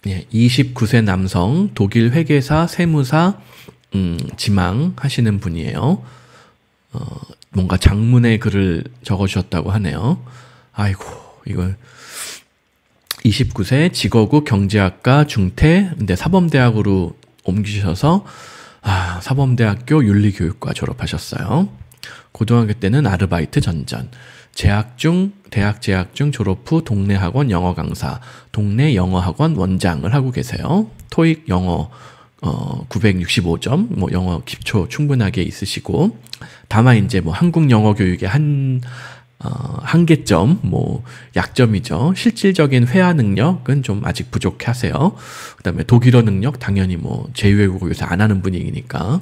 예, 29세 남성, 독일 회계사, 세무사, 지망 하시는 분이에요. 뭔가 장문의 글을 적어주셨다고 하네요. 아이고, 이걸 29세 직어국 경제학과 중퇴, 근데 사범대학으로 옮기셔서 사범대학교 윤리교육과 졸업하셨어요. 고등학교 때는 아르바이트 전전, 대학 재학 중 졸업 후 동네 학원 영어 강사, 동네 영어 학원 원장을 하고 계세요. 토익 영어 965점, 뭐 영어 기초 충분하게 있으시고, 다만 이제 뭐 한국 영어 교육의 한계점, 뭐 약점이죠. 실질적인 회화 능력은 좀 아직 부족하세요. 그다음에 독일어 능력 당연히 뭐 제2외국어 요새 안 하는 분위기니까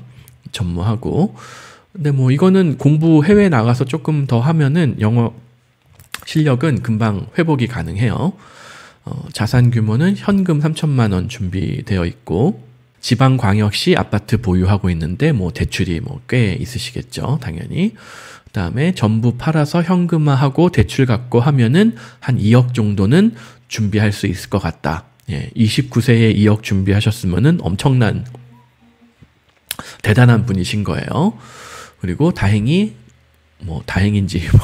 전무하고. 근데 뭐 이거는 공부 해외 나가서 조금 더 하면은 영어 실력은 금방 회복이 가능해요. 자산 규모는 현금 3천만 원 준비되어 있고, 지방광역시 아파트 보유하고 있는데 뭐 대출이 뭐 꽤 있으시겠죠, 당연히. 그다음에 전부 팔아서 현금화하고 대출 갚고 하면은 한 2억 정도는 준비할 수 있을 것 같다. 예, 29세에 2억 준비하셨으면은 엄청난 대단한 분이신 거예요. 그리고 다행인지 뭐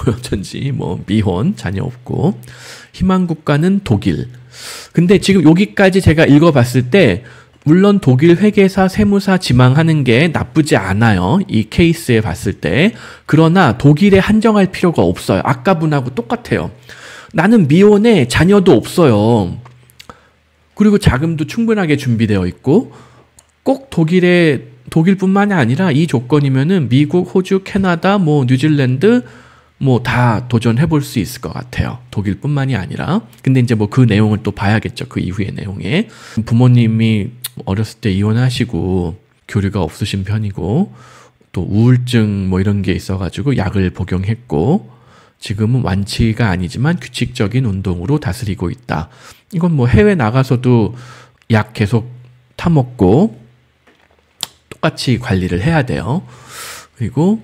어쩐지 뭐 미혼, 자녀 없고, 희망 국가는 독일. 근데 지금 여기까지 제가 읽어봤을 때 물론 독일 회계사, 세무사 지망하는 게 나쁘지 않아요. 이 케이스에 봤을 때. 그러나 독일에 한정할 필요가 없어요. 아까 분하고 똑같아요. 나는 미혼에 자녀도 없어요. 그리고 자금도 충분하게 준비되어 있고, 꼭 독일뿐만이 아니라 이 조건이면은 미국, 호주, 캐나다, 뭐 뉴질랜드 뭐 다 도전해 볼 수 있을 것 같아요. 독일뿐만이 아니라. 근데 이제 뭐 그 내용을 또 봐야겠죠. 그 이후의 내용에. 부모님이 어렸을 때 이혼하시고 교류가 없으신 편이고, 또 우울증 뭐 이런 게 있어가지고 약을 복용했고, 지금은 완치가 아니지만 규칙적인 운동으로 다스리고 있다. 이건 뭐 해외 나가서도 약 계속 타먹고 똑같이 관리를 해야 돼요. 그리고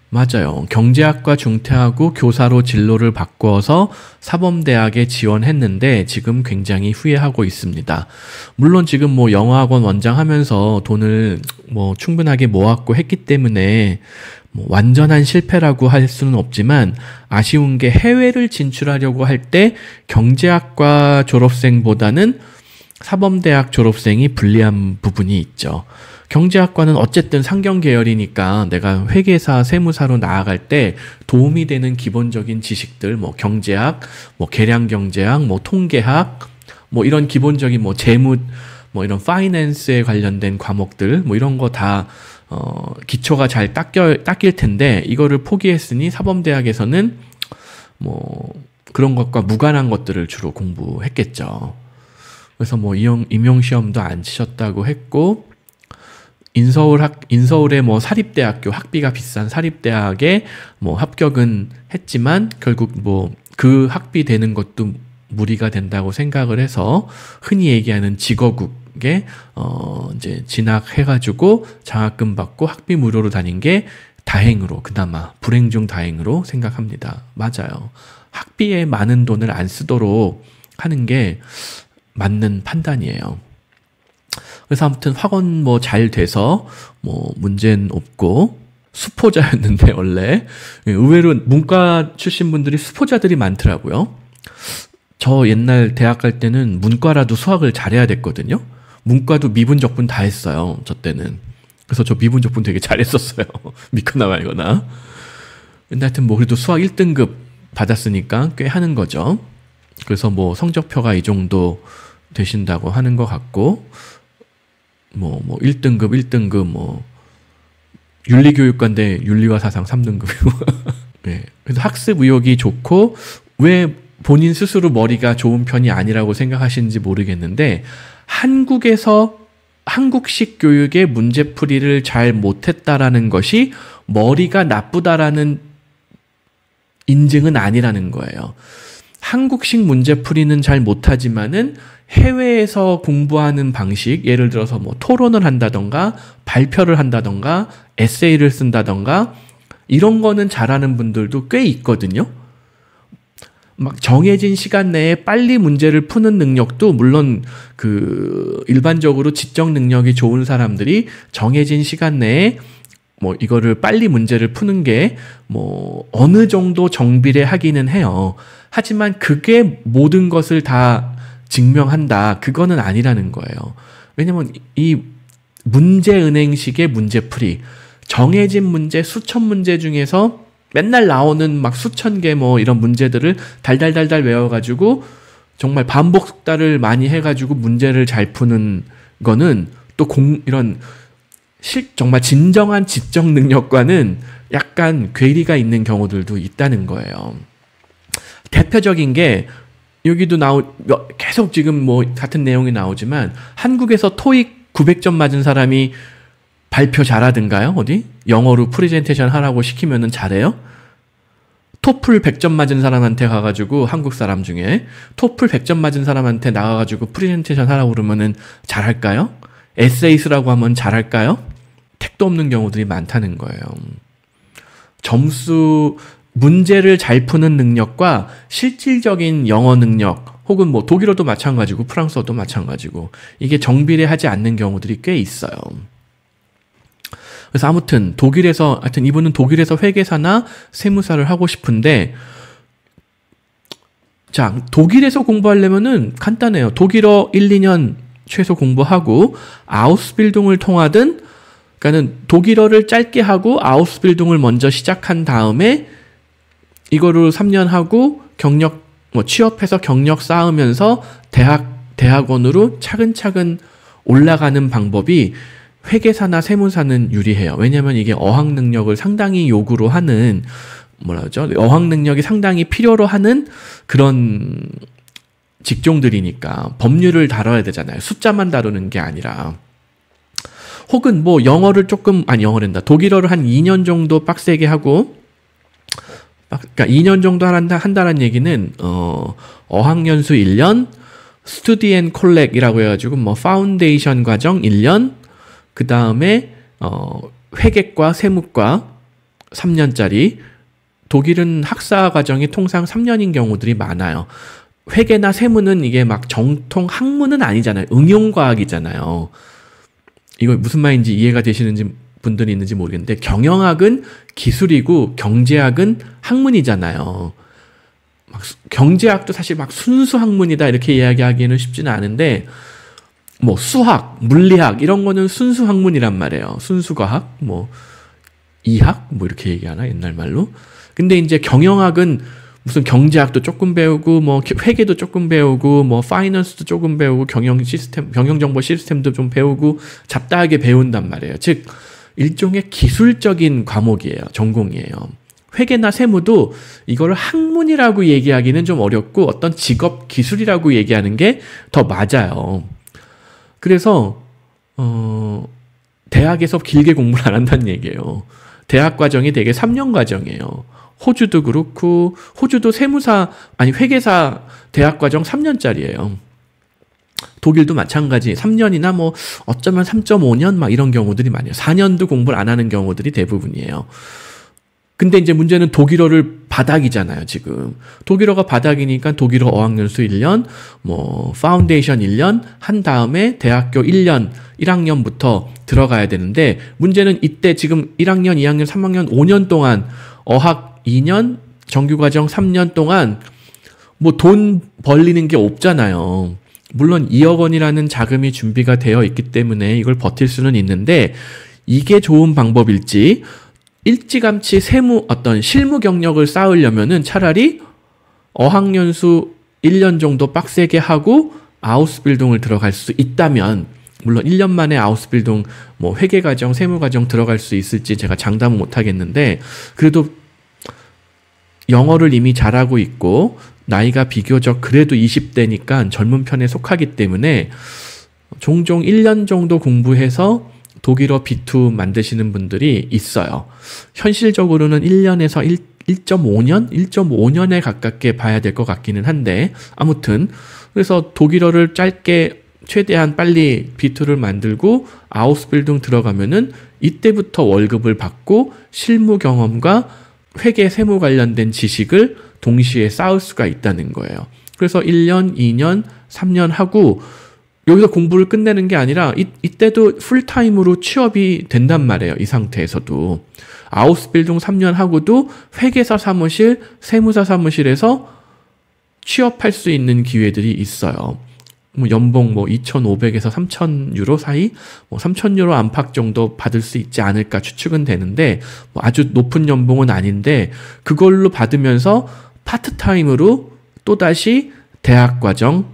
맞아요. 경제학과 중퇴하고 교사로 진로를 바꿔서 사범대학에 지원했는데 지금 굉장히 후회하고 있습니다. 물론 지금 뭐 영어학원 원장 하면서 돈을 뭐 충분하게 모았고 했기 때문에 뭐 완전한 실패라고 할 수는 없지만, 아쉬운 게 해외를 진출하려고 할 때 경제학과 졸업생보다는 사범대학 졸업생이 불리한 부분이 있죠. 경제학과는 어쨌든 상경 계열이니까 내가 회계사, 세무사로 나아갈 때 도움이 되는 기본적인 지식들, 뭐 경제학, 뭐 계량경제학, 뭐 통계학, 뭐 이런 기본적인 뭐 재무, 뭐 이런 파이낸스에 관련된 과목들, 뭐 이런 거 다 기초가 잘 닦일 텐데, 이거를 포기했으니 사범대학에서는 뭐 그런 것과 무관한 것들을 주로 공부했겠죠. 그래서 뭐 임용시험도 안 치셨다고 했고, 인서울의 뭐 사립대학교, 학비가 비싼 사립대학에 뭐 합격은 했지만 결국 뭐 그 학비 되는 것도 무리가 된다고 생각을 해서 흔히 얘기하는 직어국에 이제 진학해가지고 장학금 받고 학비 무료로 다닌 게 다행으로, 그나마 불행 중 다행으로 생각합니다. 맞아요. 학비에 많은 돈을 안 쓰도록 하는 게 맞는 판단이에요. 그래서 아무튼 학원 뭐 잘 돼서 뭐 문제는 없고, 수포자였는데 원래 의외로 문과 출신 분들이 수포자들이 많더라고요. 저 옛날 대학 갈 때는 문과라도 수학을 잘해야 됐거든요. 문과도 미분 적분 다 했어요, 저 때는. 그래서 저 미분 적분 되게 잘했었어요. 믿거나 말거나. 근데 하여튼 뭐 그래도 수학 1등급 받았으니까 꽤 하는 거죠. 그래서 뭐 성적표가 이 정도 되신다고 하는 것 같고, 뭐 1등급, 뭐, 윤리교육과인데 윤리와 사상 3등급이고. 네. 그래서 학습 의욕이 좋고, 왜 본인 스스로 머리가 좋은 편이 아니라고 생각하시는지 모르겠는데, 한국식 교육의 문제풀이를 잘 못했다라는 것이 머리가 나쁘다라는 인증은 아니라는 거예요. 한국식 문제풀이는 잘 못하지만은 해외에서 공부하는 방식, 예를 들어서 뭐 토론을 한다던가 발표를 한다던가 에세이를 쓴다던가 이런 거는 잘하는 분들도 꽤 있거든요. 막 정해진 시간 내에 빨리 문제를 푸는 능력도 물론 그 일반적으로 지적 능력이 좋은 사람들이 정해진 시간 내에 뭐 이거를 빨리 문제를 푸는 게 뭐 어느 정도 정비례하기는 해요. 하지만 그게 모든 것을 다 증명한다. 그거는 아니라는 거예요. 왜냐면 이 문제은행식의 문제풀이 정해진 문제 수천 문제 중에서 맨날 나오는 막 수천 개 뭐 이런 문제들을 달달달달 외워가지고 정말 반복습달을 많이 해가지고 문제를 잘 푸는 거는 또 이런 정말 진정한 지적 능력과는 약간 괴리가 있는 경우들도 있다는 거예요. 대표적인 게 여기도 계속 지금 뭐 같은 내용이 나오지만 한국에서 토익 900점 맞은 사람이 발표 잘하든가요? 어디? 영어로 프레젠테이션 하라고 시키면은 잘해요? 토플 100점 맞은 사람한테 가가지고 한국 사람 중에 토플 100점 맞은 사람한테 나가가지고 프레젠테이션 하라고 그러면은 잘할까요? 에세이 쓰라고 하면 잘할까요? 택도 없는 경우들이 많다는 거예요. 문제를 잘 푸는 능력과 실질적인 영어 능력 혹은 뭐 독일어도 마찬가지고 프랑스어도 마찬가지고 이게 정비례하지 않는 경우들이 꽤 있어요. 그래서 아무튼 이분은 독일에서 회계사나 세무사를 하고 싶은데 자, 독일에서 공부하려면은 간단해요. 독일어 1, 2년 최소 공부하고 아우스빌딩을 통하든 그러니까는 독일어를 짧게 하고 아우스빌딩을 먼저 시작한 다음에 이거를 3년 하고 취업해서 경력 쌓으면서 대학원으로 차근차근 올라가는 방법이 회계사나 세무사는 유리해요. 왜냐하면 이게 어학 능력을 상당히 요구로 하는 어학 능력이 상당히 필요로 하는 그런 직종들이니까 법률을 다뤄야 되잖아요. 숫자만 다루는 게 아니라. 혹은 뭐 독일어를 한 2년 정도 빡세게 하고 그러니까 2년 정도 한다는 얘기는 어학연수 1년, 스튜디 앤 콜렉이라고 해가지고 뭐 파운데이션 과정 1년, 그 다음에 회계과 세무과 3년짜리. 독일은 학사 과정이 통상 3년인 경우들이 많아요. 회계나 세무는 이게 막 정통 학문은 아니잖아요. 응용과학이잖아요. 이거 무슨 말인지 이해가 되시는지 분들이 있는지 모르겠는데 경영학은 기술이고 경제학은 학문이잖아요. 경제학도 사실 막 순수 학문이다 이렇게 이야기하기에는 쉽지는 않은데 뭐 수학, 물리학 이런 거는 순수 학문이란 말이에요. 순수 과학, 뭐 이학 뭐 이렇게 얘기하나 옛날 말로. 근데 이제 경영학은 무슨 경제학도 조금 배우고 뭐 회계도 조금 배우고 뭐 파이낸스도 조금 배우고 경영 정보 시스템도 좀 배우고 잡다하게 배운단 말이에요. 즉 일종의 기술적인 과목이에요. 전공이에요. 회계나 세무도 이거를 학문이라고 얘기하기는 좀 어렵고 어떤 직업 기술이라고 얘기하는 게 더 맞아요. 그래서 대학에서 길게 공부를 안 한다는 얘기예요. 대학 과정이 되게 3년 과정이에요. 호주도 그렇고 호주도 회계사 대학 과정 3년짜리예요. 독일도 마찬가지 3년이나 뭐 어쩌면 3.5년 막 이런 경우들이 많아요. 4년도 공부를 안 하는 경우들이 대부분이에요. 근데 이제 문제는 독일어를 바닥이잖아요, 지금. 독일어가 바닥이니까 독일어 어학연수 1년, 뭐 파운데이션 1년 한 다음에 대학교 1년, 1학년부터 들어가야 되는데 문제는 이때 지금 1학년, 2학년, 3학년 5년 동안 어학 2년, 정규과정 3년 동안 뭐 돈 벌리는 게 없잖아요. 물론 2억 원이라는 자금이 준비가 되어 있기 때문에 이걸 버틸 수는 있는데 이게 좋은 방법일지 일찌감치 실무 경력을 쌓으려면은 차라리 어학연수 1년 정도 빡세게 하고 아우스빌딩을 들어갈 수 있다면 물론 1년 만에 아우스빌딩 뭐 회계과정, 세무과정 들어갈 수 있을지 제가 장담은 못하겠는데 그래도 영어를 이미 잘하고 있고 나이가 비교적 그래도 20대니까 젊은 편에 속하기 때문에 종종 1년 정도 공부해서 독일어 B2 만드시는 분들이 있어요. 현실적으로는 1년에서 1.5년? 1.5년에 가깝게 봐야 될 것 같기는 한데 아무튼 그래서 독일어를 짧게 최대한 빨리 B2를 만들고 아우스빌딩 들어가면은 이때부터 월급을 받고 실무 경험과 회계 세무 관련된 지식을 동시에 쌓을 수가 있다는 거예요. 그래서 1년, 2년, 3년 하고 여기서 공부를 끝내는 게 아니라 이때도 풀타임으로 취업이 된단 말이에요. 이 상태에서도. 아우스빌딩 3년 하고도 회계사 사무실, 세무사 사무실에서 취업할 수 있는 기회들이 있어요. 뭐 연봉 2,500에서 3,000유로 사이, 3,000유로 안팎 정도 받을 수 있지 않을까 추측은 되는데 아주 높은 연봉은 아닌데 그걸로 받으면서 파트타임으로 또다시 대학 과정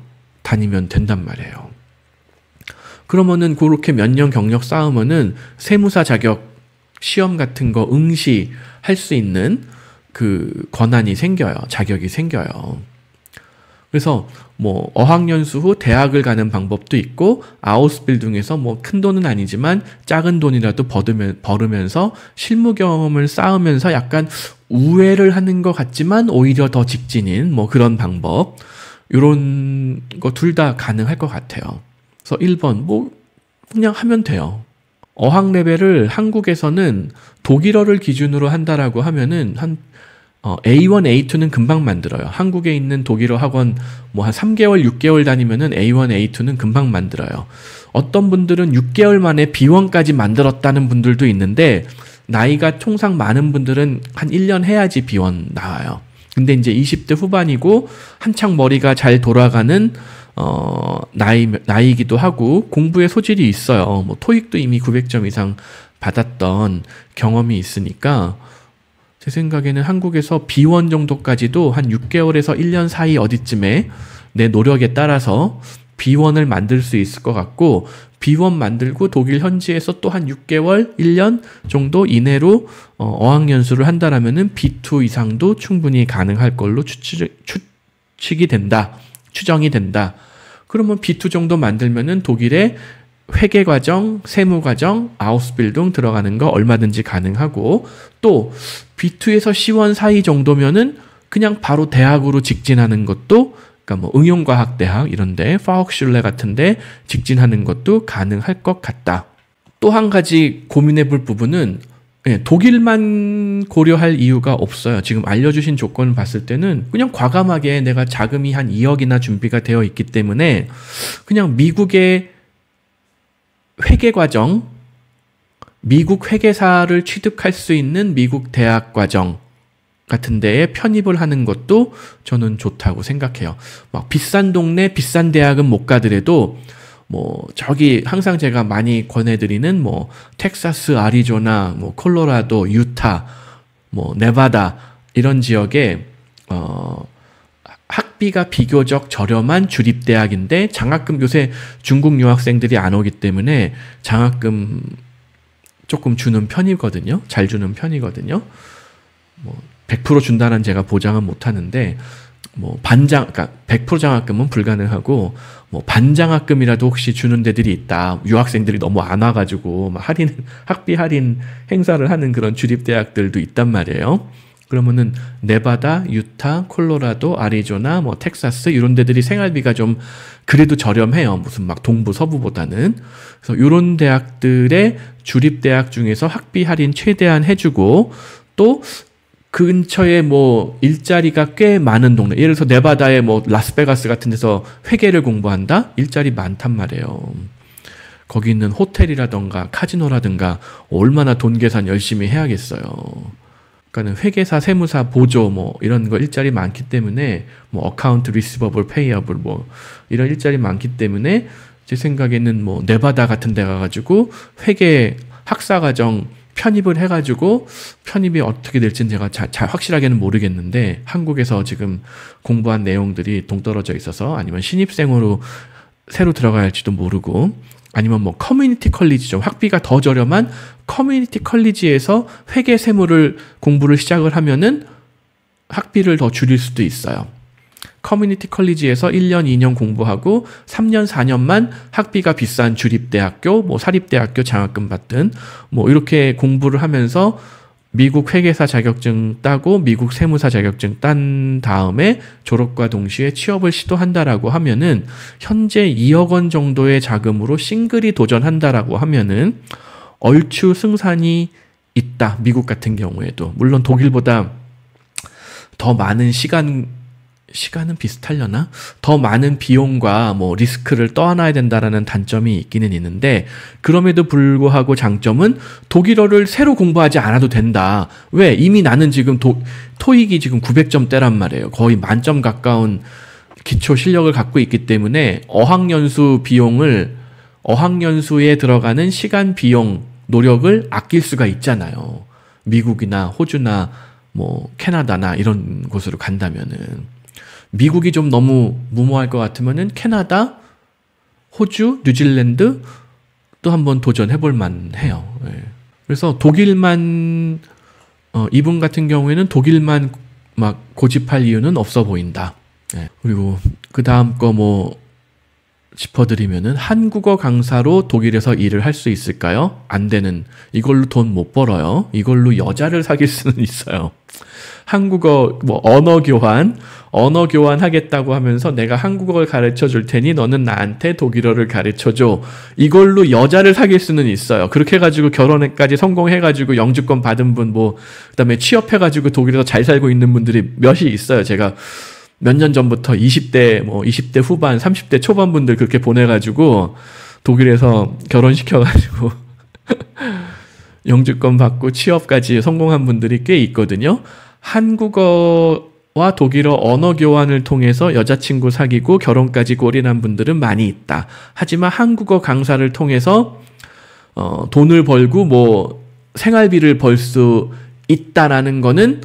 다니면 된단 말이에요. 그러면은 그렇게 몇 년 경력 쌓으면은 세무사 자격 시험 같은 거 응시할 수 있는 그 권한이 생겨요. 자격이 생겨요. 그래서 어학연수 후 대학을 가는 방법도 있고 아우스빌딩에서 큰 돈은 아니지만 작은 돈이라도 벌으면서 실무 경험을 쌓으면서 약간 우회를 하는 것 같지만 오히려 더 직진인 그런 방법, 이런 거 둘 다 가능할 것 같아요. 그래서 1번 그냥 하면 돼요. 어학 레벨을 한국에서는 독일어를 기준으로 한다라고 하면은 A1, A2는 금방 만들어요. 한국에 있는 독일어 학원 한 3개월, 6개월 다니면은 A1, A2는 금방 만들어요. 어떤 분들은 6개월 만에 B1까지 만들었다는 분들도 있는데 나이가 통상 많은 분들은 한 1년 해야지 B1 나와요. 근데 이제 20대 후반이고 한창 머리가 잘 돌아가는 나이기도 하고 공부에 소질이 있어요. 토익도 이미 900점 이상 받았던 경험이 있으니까 제 생각에는 한국에서 B1 정도까지도 한 6개월에서 1년 사이 어디쯤에 내 노력에 따라서 B1을 만들 수 있을 것 같고, B1 만들고 독일 현지에서 또 한 6개월, 1년 정도 이내로 어학연수를 한다라면은 B2 이상도 충분히 가능할 걸로 추측이 된다. 추정이 된다. 그러면 B2 정도 만들면은 독일의 회계과정, 세무과정, 아우스빌딩 들어가는 거 얼마든지 가능하고, 또 B2에서 C1 사이 정도면은 그냥 바로 대학으로 직진하는 것도, 그러니까 응용과학대학 이런데 파워슐레 같은데 직진하는 것도 가능할 것 같다. 또 한 가지 고민해볼 부분은 독일만 고려할 이유가 없어요. 지금 알려주신 조건을 봤을 때는 그냥 과감하게 내가 자금이 한 2억이나 준비가 되어 있기 때문에 그냥 미국의 회계과정, 미국 회계사를 취득할 수 있는 미국 대학 과정 같은 데에 편입을 하는 것도 저는 좋다고 생각해요. 비싼 동네, 비싼 대학은 못 가더라도 저기 항상 제가 많이 권해드리는 텍사스, 아리조나, 콜로라도, 유타, 네바다 이런 지역에 학비가 비교적 저렴한 주립대학인데 장학금, 요새 중국 유학생들이 안 오기 때문에 장학금 조금 주는 편이거든요. 잘 주는 편이거든요. 100% 준다는 제가 보장은 못 하는데 그러니까 100% 장학금은 불가능하고 반장학금이라도 혹시 주는 데들이 있다. 유학생들이 너무 안 와가지고 학비 할인 행사를 하는 그런 주립대학들도 있단 말이에요. 그러면은 네바다, 유타, 콜로라도, 아리조나, 텍사스 이런 데들이 생활비가 좀 그래도 저렴해요. 무슨 동부, 서부보다는. 그래서 이런 대학들의 주립대학 중에서 학비 할인 최대한 해주고, 또 근처에 일자리가 꽤 많은 동네, 예를 들어서 네바다의 라스베가스 같은 데서 회계를 공부한다? 일자리 많단 말이에요. 거기 있는 호텔이라던가 카지노라든가 얼마나 돈 계산 열심히 해야겠어요. 그러니까는 회계사, 세무사, 보조 이런 거 일자리 많기 때문에 어카운트 리시버블, 페이어블 이런 일자리 많기 때문에 제 생각에는 네바다 같은 데 가가지고 회계 학사과정 편입을 해가지고, 편입이 어떻게 될지는 제가 잘 확실하게는 모르겠는데 한국에서 지금 공부한 내용들이 동떨어져 있어서 아니면 신입생으로 새로 들어가야 할지도 모르고, 아니면 커뮤니티 컬리지죠. 학비가 더 저렴한 커뮤니티 컬리지에서 회계 세무를 공부를 시작을 하면은 학비를 더 줄일 수도 있어요. 커뮤니티 컬리지에서 1년, 2년 공부하고 3년, 4년만 학비가 비싼 주립대학교, 사립대학교 장학금 받든 이렇게 공부를 하면서 미국 회계사 자격증 따고 미국 세무사 자격증 딴 다음에 졸업과 동시에 취업을 시도한다라고 하면은 현재 2억 원 정도의 자금으로 싱글이 도전한다라고 하면은 얼추 승산이 있다. 미국 같은 경우에도. 물론 독일보다 더 많은 시간은 비슷하려나? 더 많은 비용과 뭐 리스크를 떠안아야 된다라는 단점이 있기는 있는데, 그럼에도 불구하고 장점은 독일어를 새로 공부하지 않아도 된다. 왜? 이미 나는 지금 토익이 지금 900점대란 말이에요. 거의 만점 가까운 기초 실력을 갖고 있기 때문에 어학연수에 들어가는 시간, 비용, 노력을 아낄 수가 있잖아요. 미국이나 호주나 뭐 캐나다나 이런 곳으로 간다면은. 미국이 좀 너무 무모할 것 같으면은 캐나다, 호주, 뉴질랜드 또 한번 도전해볼 만해요. 예. 그래서 독일만 이분 같은 경우에는 독일만 막 고집할 이유는 없어 보인다. 예. 그리고 그 다음 거 뭐 짚어드리면은 한국어 강사로 독일에서 일을 할 수 있을까요? 안 되는. 이걸로 돈 못 벌어요. 이걸로 여자를 사귈 수는 있어요. 한국어 뭐 언어 교환 하겠다고 하면서 내가 한국어를 가르쳐 줄 테니 너는 나한테 독일어를 가르쳐 줘. 이걸로 여자를 사귈 수는 있어요. 그렇게 해가지고 결혼까지 성공해가지고 영주권 받은 분 그다음에 취업해가지고 독일에서 잘 살고 있는 분들이 몇이 있어요. 제가 몇 년 전부터 20대 후반, 30대 초반 분들 그렇게 보내가지고 독일에서 결혼시켜가지고 영주권 받고 취업까지 성공한 분들이 꽤 있거든요. 한국어와 독일어 언어 교환을 통해서 여자친구 사귀고 결혼까지 골인한 분들은 많이 있다. 하지만 한국어 강사를 통해서 돈을 벌고 뭐 생활비를 벌 수 있다라는 거는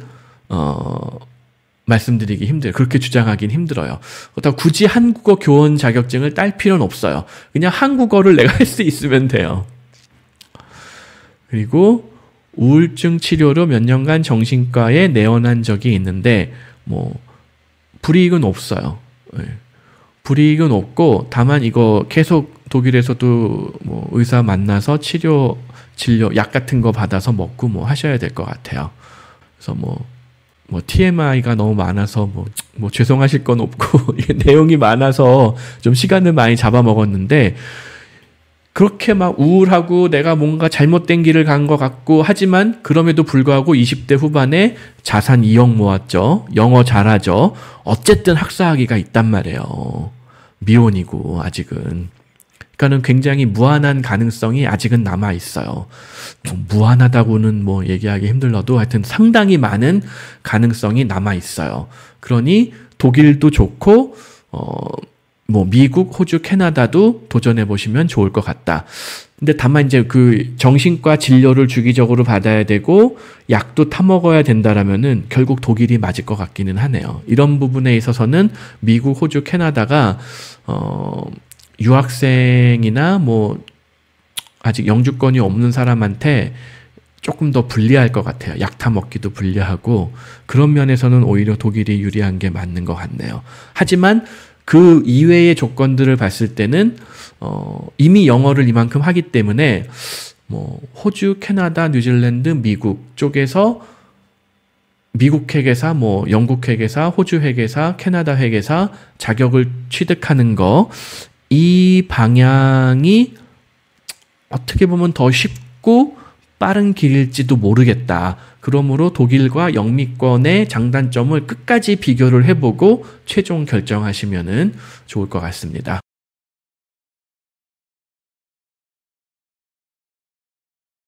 말씀드리기 힘들어요. 그렇게 주장하긴 힘들어요. 그렇다고 굳이 한국어 교원 자격증을 딸 필요는 없어요. 그냥 한국어를 내가 할 수 있으면 돼요. 그리고 우울증 치료로 몇 년간 정신과에 내원한 적이 있는데 뭐 불이익은 없어요. 네. 불이익은 없고 다만 이거 계속 독일에서도 뭐 의사 만나서 진료 약 같은 거 받아서 먹고 뭐 하셔야 될 것 같아요. 그래서 뭐 TMI가 너무 많아서 뭐 죄송하실 건 없고 이게 내용이 많아서 좀 시간을 많이 잡아먹었는데, 그렇게 막 우울하고 내가 뭔가 잘못된 길을 간 것 같고 하지만 그럼에도 불구하고 20대 후반에 자산 2억 모았죠. 영어 잘하죠. 어쨌든 학사학위가 있단 말이에요. 미혼이고 아직은. 그러니까는 굉장히 무한한 가능성이 아직은 남아 있어요. 무한하다고는 뭐 얘기하기 힘들어도 하여튼 상당히 많은 가능성이 남아 있어요. 그러니 독일도 좋고 뭐 미국, 호주, 캐나다도 도전해 보시면 좋을 것 같다. 근데 다만 이제 그 정신과 진료를 주기적으로 받아야 되고 약도 타 먹어야 된다라면은 결국 독일이 맞을 것 같기는 하네요. 이런 부분에 있어서는 미국, 호주, 캐나다가 유학생이나 뭐 아직 영주권이 없는 사람한테 조금 더 불리할 것 같아요. 약 타 먹기도 불리하고 그런 면에서는 오히려 독일이 유리한 게 맞는 것 같네요. 하지만 그 이외의 조건들을 봤을 때는 이미 영어를 이만큼 하기 때문에 뭐 호주, 캐나다, 뉴질랜드, 미국 쪽에서 미국 회계사, 뭐 영국 회계사, 호주 회계사, 캐나다 회계사 자격을 취득하는 거, 이 방향이 어떻게 보면 더 쉽고 빠른 길일지도 모르겠다. 그러므로 독일과 영미권의 장단점을 끝까지 비교를 해보고 최종 결정하시면 좋을 것 같습니다.